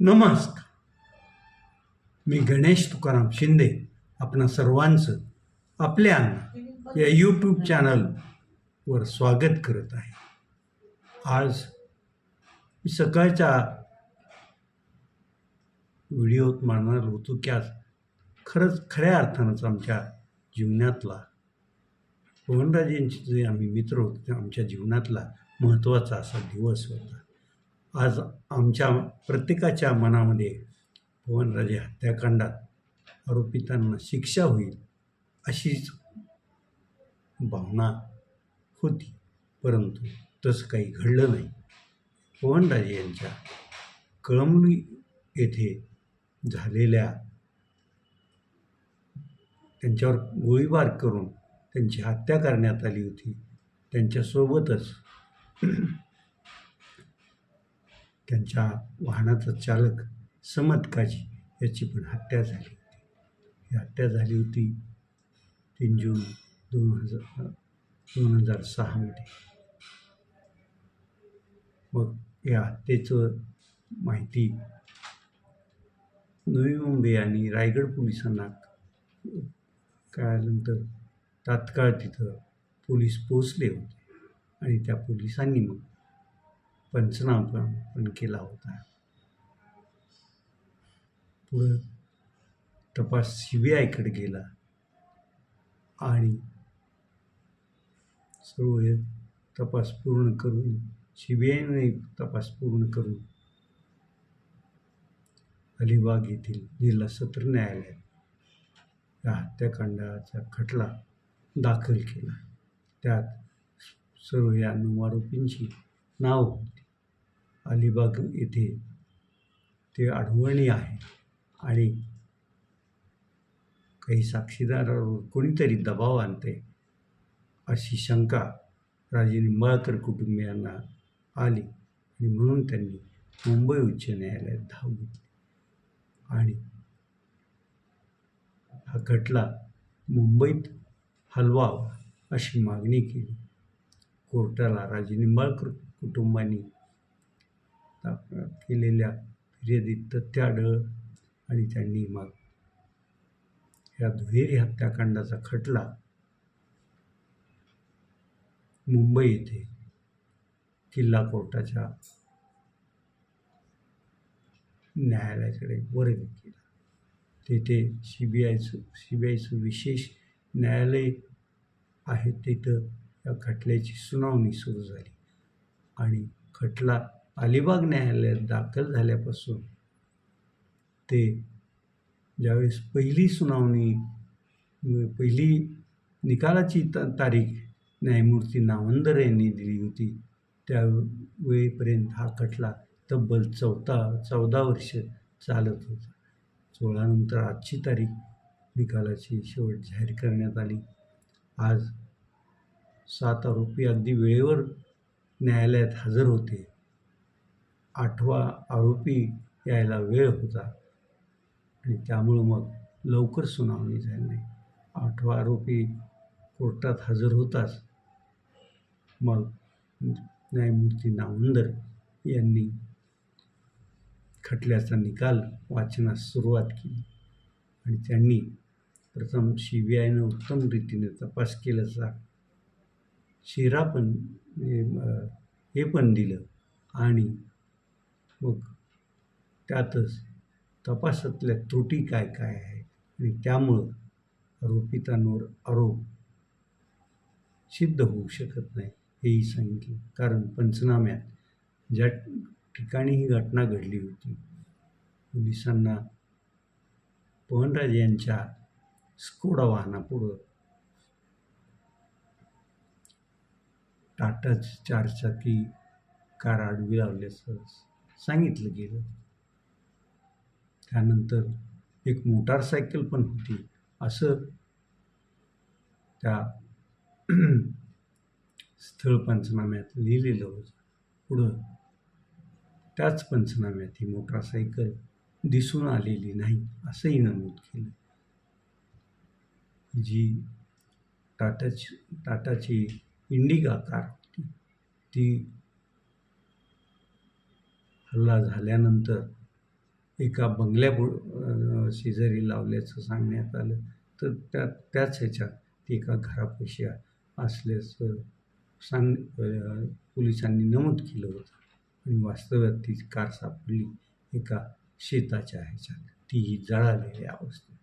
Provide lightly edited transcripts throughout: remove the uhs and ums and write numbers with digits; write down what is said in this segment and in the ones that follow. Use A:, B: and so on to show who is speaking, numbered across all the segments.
A: नमस्कार. मी गणेश तुकाराम शिंदे आपणा सर्वांचं आपल्या अन्न या यूट्यूब चॅनलवर स्वागत करत आहे. आज मी सकाळच्या व्हिडिओत मांडणार होतो की आज खऱ्या अर्थानंच आमच्या जीवनातला पवनराजेंचे जे आम्ही मित्र होतो ते आमच्या जीवनातला महत्त्वाचा असा दिवस होता. आज आमच्या प्रत्येकाच्या मनामध्ये पवनराजे हत्याकांडात आरोपितांना शिक्षा होईल अशीच भावना होती, परंतु तसं काही घडलं नाही. पवनराजे यांच्या कळमनुरी येथे झालेल्या त्यांच्यावर गोळीबार करून त्यांची हत्या करण्यात आली होती. त्यांच्यासोबतच त्यांच्या वाहनाचा चालक समद काजी याची पण हत्या झाली होती. ही हत्या झाली होती 3 जून 2006 मग या हत्येचं माहिती नवी मुंबई आणि रायगड पोलिसांना कळाल्यानंतर तात्काळ तिथं पोलीस पोचले होते आणि त्या पोलिसांनी मग पंचनामा पण केला होता. पुढं तपास CBIकडे गेला आणि सर्व हे तपास पूर्ण करून CBIने तपास पूर्ण करून अलिबाग येथील जिल्हा सत्र न्यायालयात या हत्याकांडाचा खटला दाखल केला. त्यात सर्व या 9 आरोपींची नाव होती. अलिबाग येथे ते आढळणी आहे आणि काही साक्षीदारावर कोणीतरी दबाव आणते अशी शंका राजे निंबाळकर कुटुंबियांना आली आणि म्हणून त्यांनी मुंबई उच्च न्यायालयात धाव घेतली आणि हा खटला मुंबईत हलवावा अशी मागणी केली. कोर्टाला राजे निंबाळकर कुटुंबांनी केलेल्या फिर्यादीत तथ्य आढळलं आणि त्यांनी मग या दुहेरी हत्याकांडाचा खटला मुंबई येथे किल्ला कोर्टाच्या न्यायालयाकडे वर्ग केला. तेथे CBIचं विशेष न्यायालय आहे. तिथं या खटल्याची सुनावणी सुरू झाली आणि खटला अलिबाग न्यायालयात दाखल झाल्यापासून ते ज्यावेळेस पहिली निकालाची तारीख न्यायमूर्ती नावंदर यांनी दिली होती, त्यावेळेपर्यंत हा खटला तब्बल 14 वर्ष चालत होता. 16 नंतर आजची तारीख निकालाची शेवट जाहीर करण्यात आली. आज 7 आरोपी अगदी वेळेवर न्यायालयात हजर होते. 8वा आरोपी यायला वेळ होता आणि त्यामुळं मग लवकर सुनावणी झाली नाही. 8वा आरोपी कोर्टात हजर होताच मग न्यायमूर्ती नावंदर यांनी खटल्याचा निकाल वाचनास सुरुवात केली आणि त्यांनी प्रथम CBIनं उत्तम रीतीने तपास केल्याचा शेरा पण हे पण दिलं आणि मग त्यातच तपासातल्या त्रुटी काय आहेत आणि त्यामुळं आरोपितांवर आरोप सिद्ध होऊ शकत नाही हेही सांगितलं. कारण पंचनाम्यात ज्या ठिकाणी ही घटना घडली होती पोलिसांना पवनराजे यांच्या स्कोडा वाहनापुढं टाटा 4चाकी कार आडवी लावल्याचं सांगितलं गेलं. त्यानंतर एक मोटारसायकल पण होती असं त्या स्थळ पंचनाम्यात लिहिलेलं होतं. पुढं त्याच पंचनाम्यात ही मोटारसायकल दिसून आलेली नाही असंही नमूद केलं. जी टाटाची इंडिगा कार होती ती हल्ला झाल्यानंतर एका बंगल्या शेजारी लावल्याचं सांगण्यात आलं. तर त्याच ह्याच्यात ती एका घरापाशी असल्याचं पोलिसांनी नमूद केलं होतं आणि वास्तवात ती कार सापडली एका शेताच्या ह्याच्यात, तीही जळालेल्या अवस्थेत.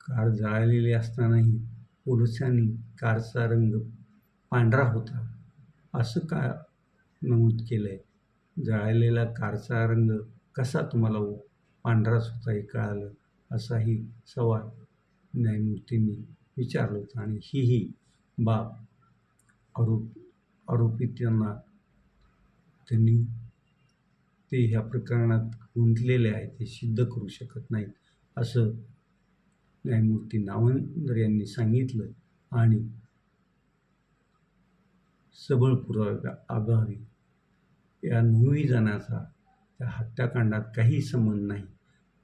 A: कार जळालेली असतानाही पोलिसांनी कारचा रंग पांढरा होता असं का नमूद केलं आहे? जळालेला कारचा रंग कसा तुम्हाला पांढराच होता हे कळालं, असाही सवाल न्यायमूर्तींनी विचारलं होतं. आणि ही बाब आरोपींना त्यांनी ते ह्या प्रकरणात गुंतलेले आहेत ते सिद्ध करू शकत नाहीत असं न्यायमूर्ती नावंदर यांनी सांगितलं. आणि सबळ पुराव्या अभावी या 9 जणांचा त्या हत्याकांडात काही संबंध नाही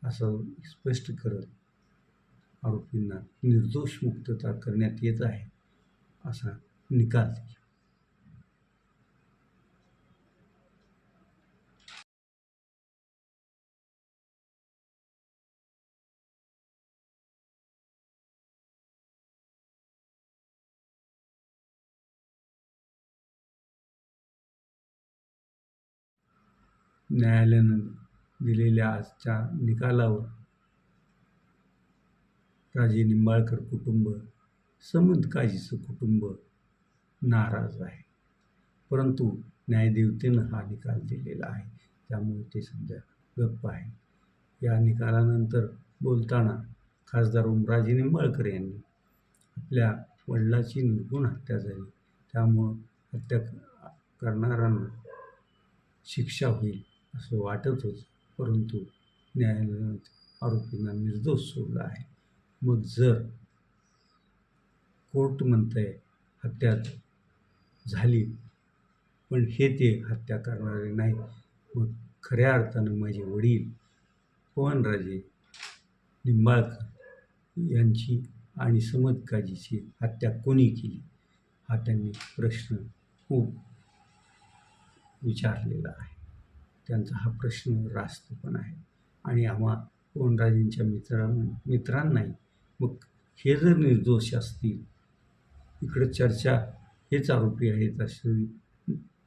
A: असं स्पष्ट करत आरोपींना निर्दोष मुक्तता करण्यात येत आहे असा निकाल दिला. न्यायालयानं दिलेल्या आजच्या निकालावर राजे निंबाळकर कुटुंब, समंतकाजीचं कुटुंब नाराज आहे. परंतु न्यायदेवतेनं हा निकाल दिलेला आहे त्यामुळे ते सध्या गप्प आहे. या निकालानंतर बोलताना खासदार ओमराजे निंबाळकर यांनी आपल्या वडिलाची निर्घृण हत्या झाली त्यामुळं हत्या करणाऱ्यांना शिक्षा होईल असं वाटत होतं, परंतु न्यायालयानं आरोपींना निर्दोष सोडलं आहे. मग जर कोर्ट म्हणतंय हत्या झाली पण ते हत्या करणारे नाही, मग खऱ्या अर्थानं माझे वडील पवनराजे निंबाळकर यांची आणि समंतकाजीची हत्या कोणी केली हा त्यांनी प्रश्न खूप विचारलेला आहे. त्यांचा हा प्रश्न रास्त पण आहे. आणि आम्हा पवनराजेंच्या मित्रांनाही मग हे जर निर्दोष असतील, इकडं चर्चा हेच आरोपी आहेत असे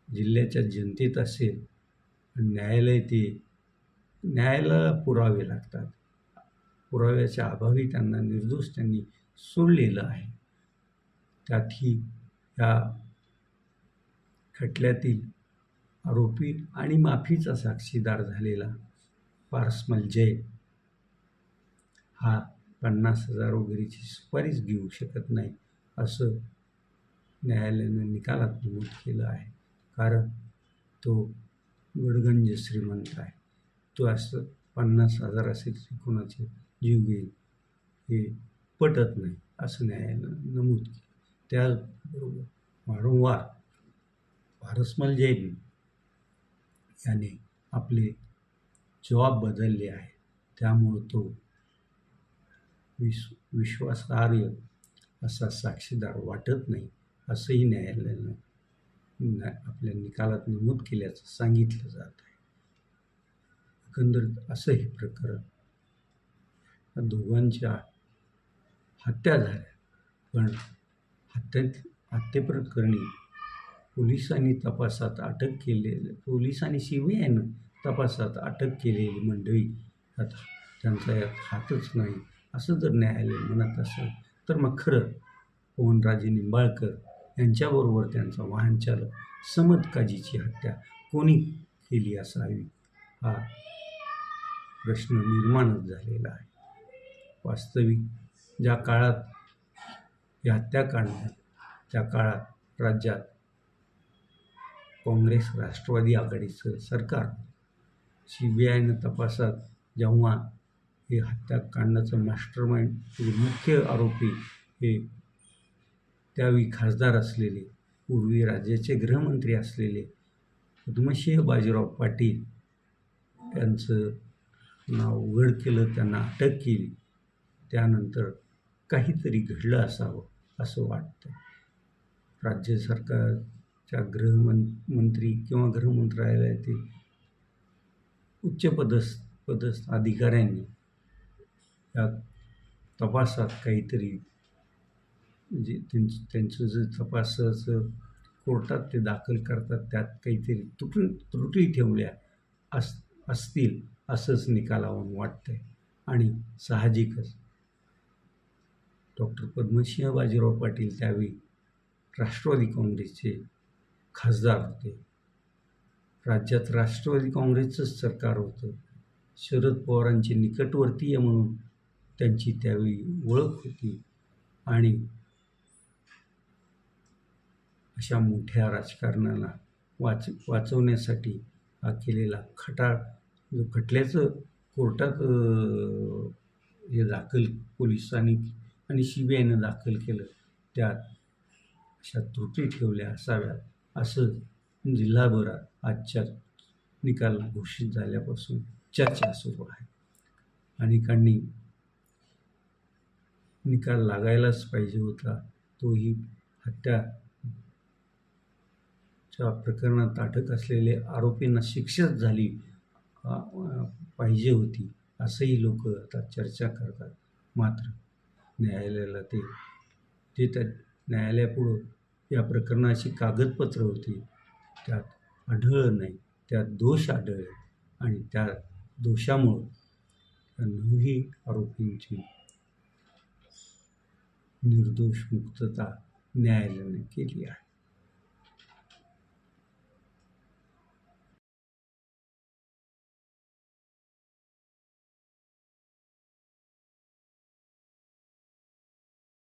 A: जिल्ह्याच्या जनतेत असेल, न्यायालयाला पुरावे लागतात. पुराव्याच्या अभावी त्यांना निर्दोष त्यांनी सोडलेलं आहे. त्यातही या खटल्यातील आरोपी आणि माफीचा साक्षीदार झालेला पारसमल जैन हा 50,000 वगैरेची सुपारीच घेऊ शकत नाही असं न्यायालयानं निकालात नमूद केलं आहे. कारण तो गडगंज श्रीमंत आहे. तो असं 50,000 असेल कोणाचे जीव घेईल हे पटत नाही असं न्यायालयानं नमूद केलं. त्याचबरोबर वारंवार पारसमल जैन याने आपले जबाब बदलले आहे त्यामुळं तो विश्वासार्ह असा साक्षीदार वाटत नाही असंही न्यायालयानं आपल्या निकालात नमूद केल्याचं सांगितलं जात आहे. एकंदरीत असं हे प्रकरण या दोघांच्या हत्या झाल्या पण हत्येप्रकरणी पोलिसांनी CBIनं तपासात अटक केलेली मंडळी त्यांचा यात हातच नाही असं जर न्यायालय म्हणत असेल तर मग खरं पवनराजे निंबाळकर यांच्याबरोबर त्यांचा वाहनचालक समंतकाजीची हत्या कोणी केली असावी हा प्रश्न निर्माणच झालेला आहे. वास्तविक ज्या काळात ही हत्याकांड त्या काळात राज्यात काँग्रेस राष्ट्रवादी आघाडीचं सरकार, CBIनं तपासात जेव्हा हे हत्याकांडाचं मास्टरमाइंड मुख्य आरोपी हे त्यावेळी खासदार असलेले पूर्वी राज्याचे गृहमंत्री असलेले पद्मसिंह बाजीराव पाटील यांचं नाव उघड केलं, त्यांना अटक केली, त्यानंतर काहीतरी घडलं असावं असं वाटतं. राज्य सरकारच्या गृहमंत्री किंवा गृहमंत्रालयातील पदस्थ अधिकाऱ्यांनी या तपासात काहीतरी म्हणजे त्यांचं जे तपासाचं कोर्टात ते दाखल करतात त्यात काहीतरी त्रुटी ठेवल्या असतील असंच निकालावरून वाटतंय. आणि साहजिकच डॉक्टर पद्मसिंह बाजीराव पाटील त्यावेळी राष्ट्रवादी काँग्रेसचे खासदार होते. राज्यात राष्ट्रवादी काँग्रेसचंच सरकार होतं. शरद पवारांचे निकटवर्तीय म्हणून त्यांची त्यावेळी ओळख होती. आणि अशा मोठ्या राजकारणाला वाचवण्यासाठी हा केलेला जो खटल्याचं कोर्टात हे दाखल पोलिसांनी आणि CBIनं दाखल केलं त्यात अशा त्रुटी ठेवल्या असाव्यात असं जिल्हाभरात आजच्या निकाल घोषित झाल्यापासून चर्चा सुरू आहे. अनेकांनी निकाल लागायलाच पाहिजे होता. तोही हत्याच्या प्रकरणात अटक असलेले आरोपींना शिक्षाच झाली पाहिजे होती असंही लोक आता चर्चा करतात. मात्र न्यायालयाला न्यायालयापुढं या प्रकरणाची कागदपत्र होती, त्यात आढळलं नाही, त्यात दोष आढळले आणि त्या दोषामुळं त्या 9ही आरोपींची निर्दोष मुक्तता न्यायालयाने केली आहे.